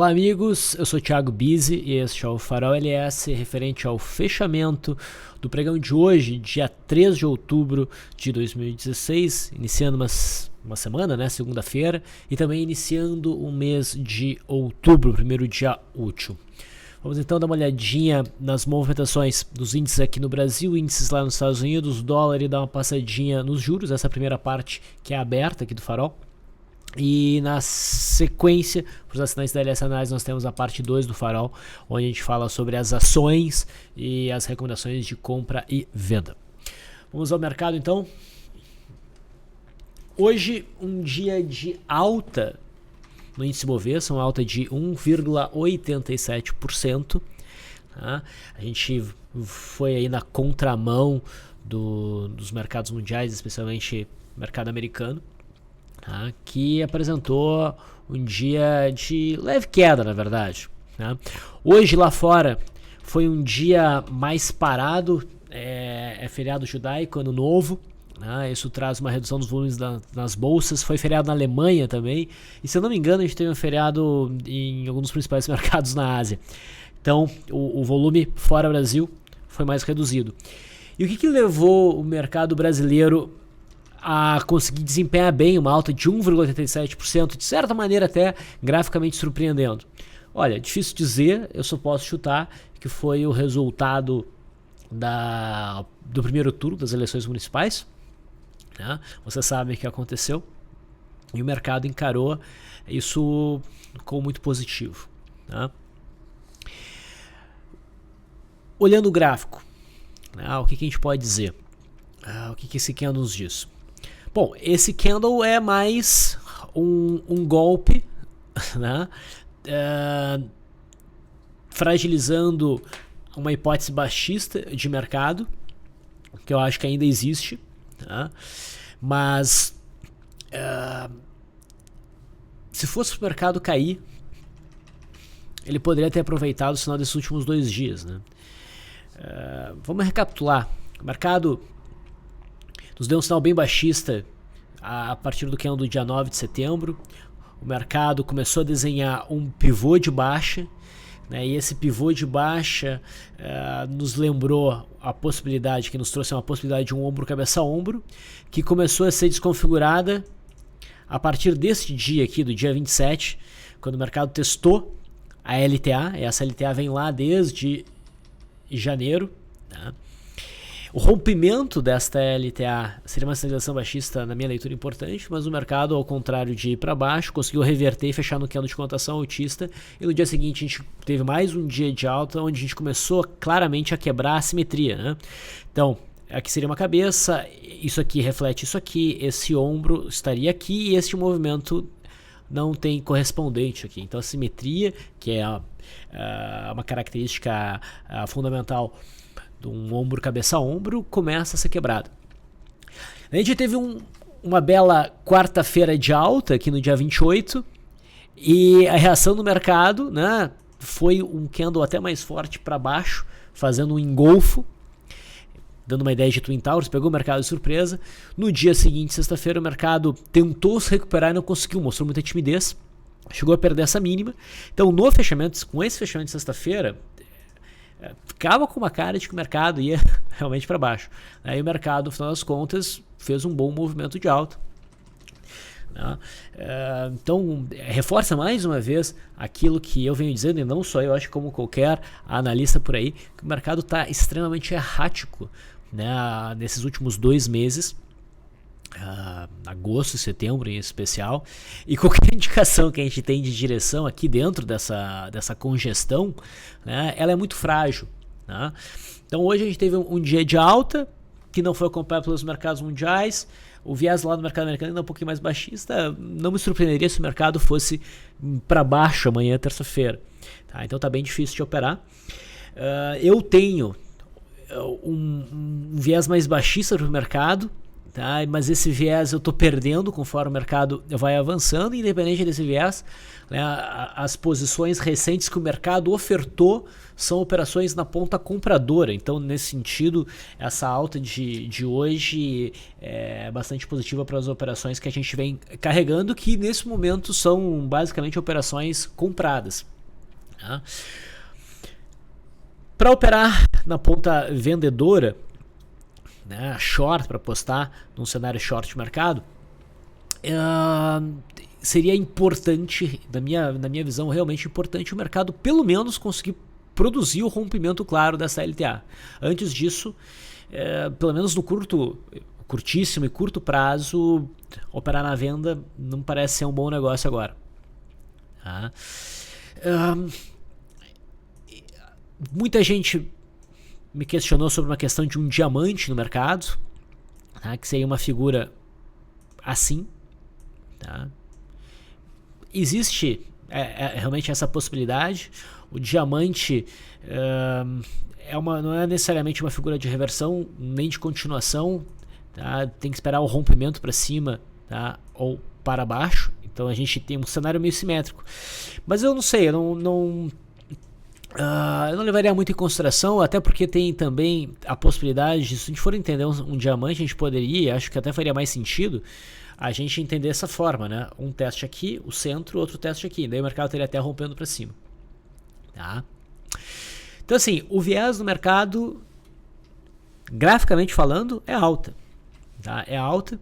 Olá amigos, eu sou o Thiago Bizzi e este é o Farol LS referente ao fechamento do pregão de hoje, dia 3 de outubro de 2016, iniciando uma semana, né, segunda-feira, e também iniciando o mês de outubro, primeiro dia útil. Vamos então dar uma olhadinha nas movimentações dos índices aqui no Brasil, índices lá nos Estados Unidos, dólar, e dar uma passadinha nos juros, essa primeira parte que é aberta aqui do Farol. E na sequência, para os assinantes da LS Análise, nós temos a parte 2 do Farol, onde a gente fala sobre as ações e as recomendações de compra e venda. Vamos ao mercado então. Hoje, um dia de alta no índice Bovespa, uma alta de 1,87%. Tá? A gente foi aí na contramão dos mercados mundiais, especialmente o mercado americano. Tá, que apresentou um dia de leve queda, na verdade. Tá? Hoje lá fora foi um dia mais parado, é feriado judaico, ano novo. Tá? Isso traz uma redução dos volumes nas bolsas. Foi feriado na Alemanha também. E se eu não me engano, a gente teve um feriado em alguns dos principais mercados na Ásia. Então o volume fora Brasil foi mais reduzido. E o que levou o mercado brasileiro a conseguir desempenhar bem, uma alta de 1,87%, de certa maneira até graficamente surpreendendo? Olha, difícil dizer, eu só posso chutar que foi o resultado do primeiro turno das eleições municipais. Né? Você sabe o que aconteceu e o mercado encarou isso como muito positivo. Né? Olhando o gráfico, né, o que a gente pode dizer? O que esse candle nos diz? Bom, esse candle é mais um golpe, né? Fragilizando uma hipótese baixista de mercado, que eu acho que ainda existe, tá? Mas se fosse para o mercado cair, ele poderia ter aproveitado o sinal desses últimos 2 dias, né? Vamos recapitular. O mercado nos deu um sinal bem baixista a partir do candle do dia 9 de setembro. O mercado começou a desenhar um pivô de baixa, né, e esse pivô de baixa nos lembrou a possibilidade, que nos trouxe uma possibilidade de um ombro cabeça a ombro, que começou a ser desconfigurada a partir desse dia aqui, do dia 27, quando o mercado testou a LTA, e essa LTA vem lá desde janeiro, né? O rompimento desta LTA seria uma sinalização baixista, na minha leitura, importante, mas o mercado, ao contrário de ir para baixo, conseguiu reverter e fechar no candle de cotação altista, e no dia seguinte a gente teve mais um dia de alta, onde a gente começou claramente a quebrar a simetria, né? Então, aqui seria uma cabeça, isso aqui reflete isso aqui, esse ombro estaria aqui, e este movimento não tem correspondente aqui. Então a simetria, que é uma característica fundamental de um ombro cabeça a ombro, começa a ser quebrado. A gente teve uma bela quarta-feira de alta aqui no dia 28, e a reação do mercado, né, foi um candle até mais forte para baixo, fazendo um engolfo, dando uma ideia de Twin Towers, pegou o mercado de surpresa. No dia seguinte, sexta-feira, o mercado tentou se recuperar e não conseguiu, mostrou muita timidez, chegou a perder essa mínima. Então, no fechamento, com esse fechamento de sexta-feira, ficava com uma cara de que o mercado ia realmente para baixo. Aí o mercado, no final das contas, fez um bom movimento de alta. Então, reforça mais uma vez aquilo que eu venho dizendo, e não só eu, acho como qualquer analista por aí, que o mercado está extremamente errático, né, nesses últimos 2 meses, agosto e setembro em especial, e qualquer indicação que a gente tem de direção aqui dentro dessa congestão, né, ela é muito frágil, né? Então hoje a gente teve um dia de alta que não foi acompanhado pelos mercados mundiais. O viés lá no mercado americano ainda é um pouquinho mais baixista. Não me surpreenderia se o mercado fosse para baixo amanhã, terça-feira, tá? Então tá bem difícil de operar. Eu tenho um viés mais baixista para o mercado, tá? Mas esse viés eu estou perdendo conforme o mercado vai avançando, independente desse viés, né? As posições recentes que o mercado ofertou são operações na ponta compradora, então nesse sentido essa alta de hoje é bastante positiva para as operações que a gente vem carregando, que nesse momento são basicamente operações compradas, tá? Para operar na ponta vendedora, né, short, para apostar num cenário short de mercado, seria importante, na minha visão, realmente importante o mercado pelo menos conseguir produzir o rompimento claro dessa LTA. Antes disso, pelo menos no curtíssimo e curto prazo, operar na venda não parece ser um bom negócio agora. Tá? Muita gente me questionou sobre uma questão de um diamante no mercado, tá? Que seria uma figura assim. Tá? Existe realmente essa possibilidade. O diamante não é necessariamente uma figura de reversão nem de continuação. Tá? Tem que esperar o rompimento para cima, tá? Ou para baixo. Então a gente tem um cenário meio simétrico. Mas eu não sei, eu não levaria muito em consideração, até porque tem também a possibilidade de, se a gente for entender um diamante, a gente poderia, acho que até faria mais sentido, a gente entender dessa forma, né? Um teste aqui, o centro, outro teste aqui, daí o mercado teria até rompendo para cima. Tá? Então assim, o viés do mercado, graficamente falando, é alta. Tá? É alta.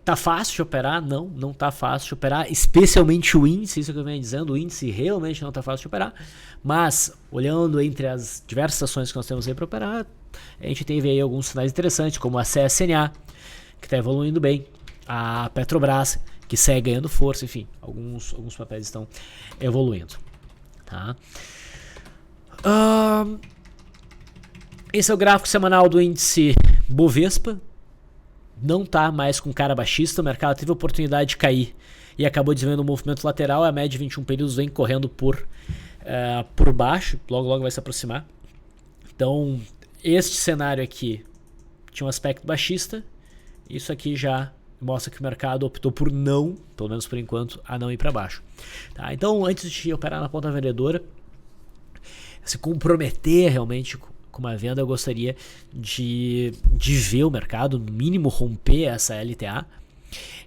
Tá fácil de operar? Não tá fácil de operar, especialmente o índice, isso que eu venho dizendo, o índice realmente não tá fácil de operar, mas olhando entre as diversas ações que nós temos aí para operar, a gente teve aí alguns sinais interessantes, como a CSNA, que está evoluindo bem, a Petrobras, que segue ganhando força, enfim, alguns papéis estão evoluindo. Tá? Esse é o gráfico semanal do índice Bovespa. Não está mais com cara baixista, o mercado teve a oportunidade de cair e acabou desenvolvendo um movimento lateral, a média de 21 períodos vem correndo por baixo, logo vai se aproximar. Então, este cenário aqui tinha um aspecto baixista, isso aqui já mostra que o mercado optou por não, pelo menos por enquanto, a não ir para baixo. Tá? Então, antes de operar na ponta vendedora, se comprometer realmente com uma venda, eu gostaria de ver o mercado, no mínimo, romper essa LTA.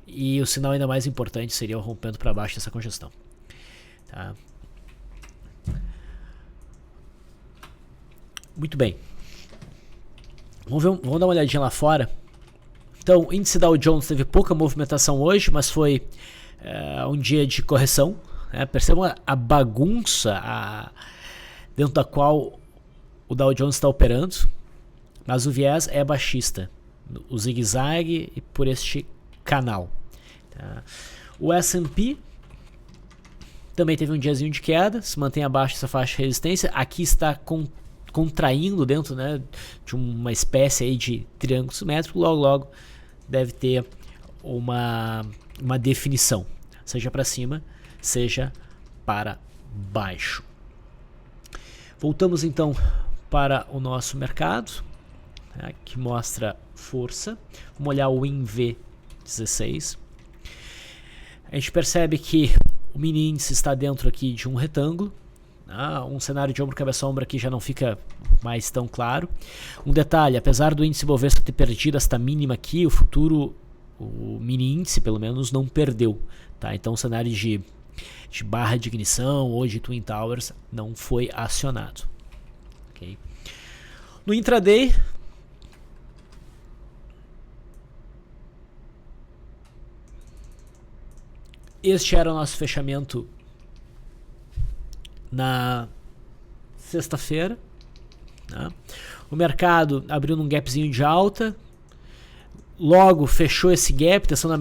E o sinal ainda mais importante seria o rompendo para baixo dessa congestão. Tá? Muito bem. Vamos dar uma olhadinha lá fora. Então, o índice Dow Jones teve pouca movimentação hoje, mas foi um dia de correção. Né? Percebam a bagunça dentro da qual o Dow Jones está operando, mas o viés é baixista, o zigue-zague e por este canal. Tá? O S&P também teve um diazinho de queda, se mantém abaixo dessa faixa de resistência, aqui está contraindo dentro, né, de uma espécie aí de triângulo simétrico, logo deve ter uma definição, seja para cima, seja para baixo. Voltamos então para o nosso mercado, né, que mostra força. Vamos olhar o INV16. A gente percebe que o mini índice está dentro aqui de um retângulo. Um cenário de ombro cabeça-ombro aqui já não fica mais tão claro. Um detalhe, apesar do índice Bovespa ter perdido esta mínima aqui, o mini índice pelo menos não perdeu. Tá? Então o cenário de barra de ignição ou de Twin Towers não foi acionado. Okay. No intraday, este era o nosso fechamento na sexta-feira. Tá? O mercado abriu num gapzinho de alta, logo fechou esse gap, testando a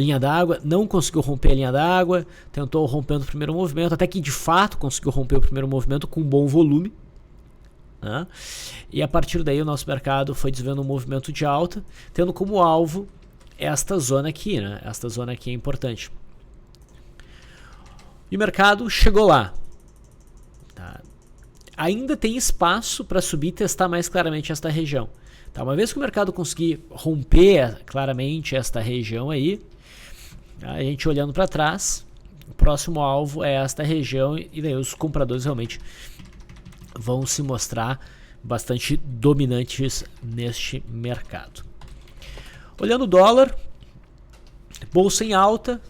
linha d'água, não conseguiu romper a linha d'água, tentou rompendo o primeiro movimento, até que de fato conseguiu romper o primeiro movimento com bom volume. Né? E a partir daí o nosso mercado foi desenvolvendo um movimento de alta, tendo como alvo esta zona aqui, né? Esta zona aqui é importante. E o mercado chegou lá. Tá? ainda tem espaço para subir e testar mais claramente esta região. Tá, uma vez que o mercado conseguir romper claramente esta região aí, a gente olhando para trás, o próximo alvo é esta região e daí os compradores realmente vão se mostrar bastante dominantes neste mercado. Olhando o dólar, bolsa em alta,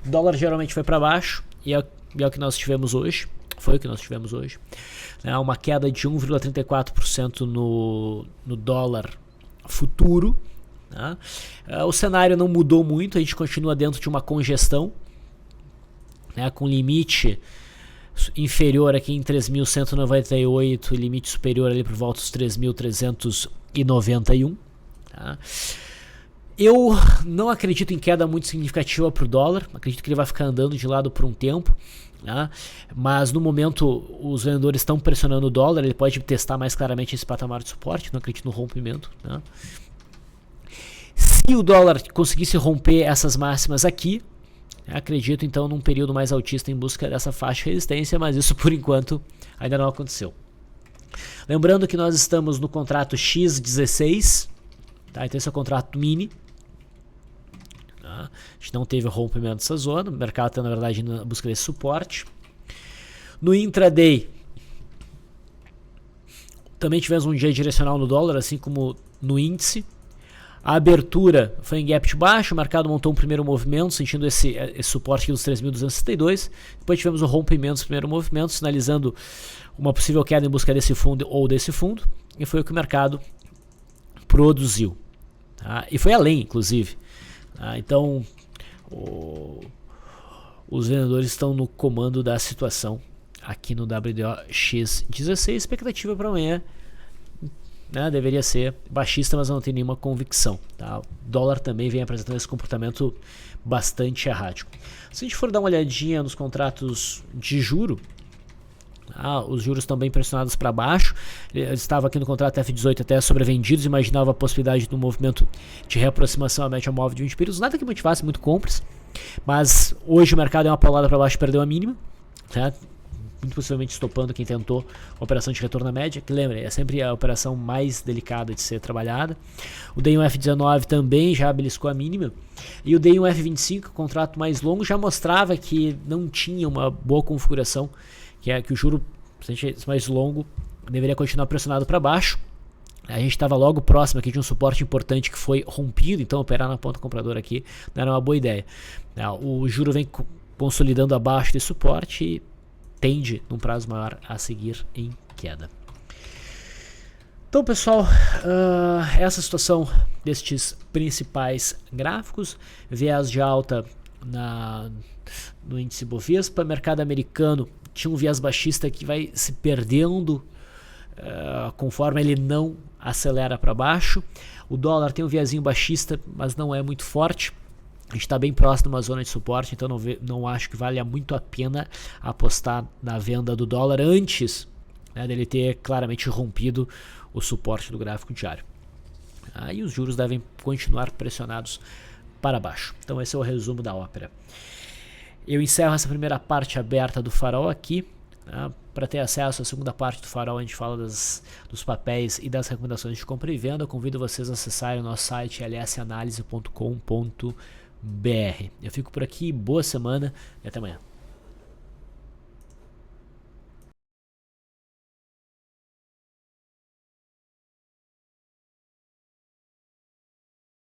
dólar geralmente foi para baixo e é o que nós tivemos hoje. Foi o que nós tivemos hoje. Uma queda de 1,34% no dólar futuro. Tá? O cenário não mudou muito, a gente continua dentro de uma congestão, né, com limite inferior aqui em 3.198 e limite superior ali por volta dos 3.391. Tá? Eu não acredito em queda muito significativa para o dólar, acredito que ele vai ficar andando de lado por um tempo, tá? Mas no momento os vendedores estão pressionando o dólar, ele pode testar mais claramente esse patamar de suporte, não acredito no rompimento. Tá? Se o dólar conseguisse romper essas máximas aqui, acredito então num período mais altista em busca dessa faixa de resistência, mas isso por enquanto ainda não aconteceu. Lembrando que nós estamos no contrato X16, tá? Então esse é o contrato mini. A gente não teve o rompimento dessa zona, o mercado está na verdade na busca desse suporte. No intraday também tivemos um dia direcional no dólar, assim como no índice. A abertura foi em gap de baixo, o mercado montou um primeiro movimento, sentindo esse suporte aqui dos 3.262. Depois tivemos o rompimento do primeiro movimento, sinalizando uma possível queda em busca desse fundo ou desse fundo. E foi o que o mercado produziu. Tá? E foi além, inclusive. Então, os vendedores estão no comando da situação aqui no WDO X16. Expectativa para amanhã, né, deveria ser baixista, mas não tem nenhuma convicção. Tá? O dólar também vem apresentando esse comportamento bastante errático. Se a gente for dar uma olhadinha nos contratos de juro, os juros estão bem pressionados para baixo. Eu estava aqui no contrato F18 até sobrevendidos, imaginava a possibilidade de um movimento de reaproximação à média móvel de 20 períodos, nada que motivasse muito compras, mas hoje o mercado é uma paulada para baixo e perdeu a mínima, tá? Muito possivelmente estopando quem tentou a operação de retorno à média, que lembra, é sempre a operação mais delicada de ser trabalhada. O DI1 F19 também já beliscou a mínima, e o DI1 F25, contrato mais longo, já mostrava que não tinha uma boa configuração, que é que o juro mais longo deveria continuar pressionado para baixo. A gente estava logo próximo aqui de um suporte importante que foi rompido, então operar na ponta compradora aqui não era uma boa ideia. O juro vem consolidando abaixo desse suporte e tende, num prazo maior, a seguir em queda. Então, pessoal, essa situação destes principais gráficos, viés de alta no índice Bovespa, mercado americano tinha um viés baixista que vai se perdendo conforme ele não acelera para baixo. O dólar tem um viésinho baixista, mas não é muito forte. A gente está bem próximo de uma zona de suporte, então não acho que valha muito a pena apostar na venda do dólar antes, né, dele ter claramente rompido o suporte do gráfico diário. Aí os juros devem continuar pressionados para baixo. Então esse é o resumo da ópera. Eu encerro essa primeira parte aberta do Farol aqui. Tá? Para ter acesso à segunda parte do Farol, a gente fala dos papéis e das recomendações de compra e venda. Eu convido vocês a acessarem o nosso site lsanalise.com.br. Eu fico por aqui, boa semana e até amanhã.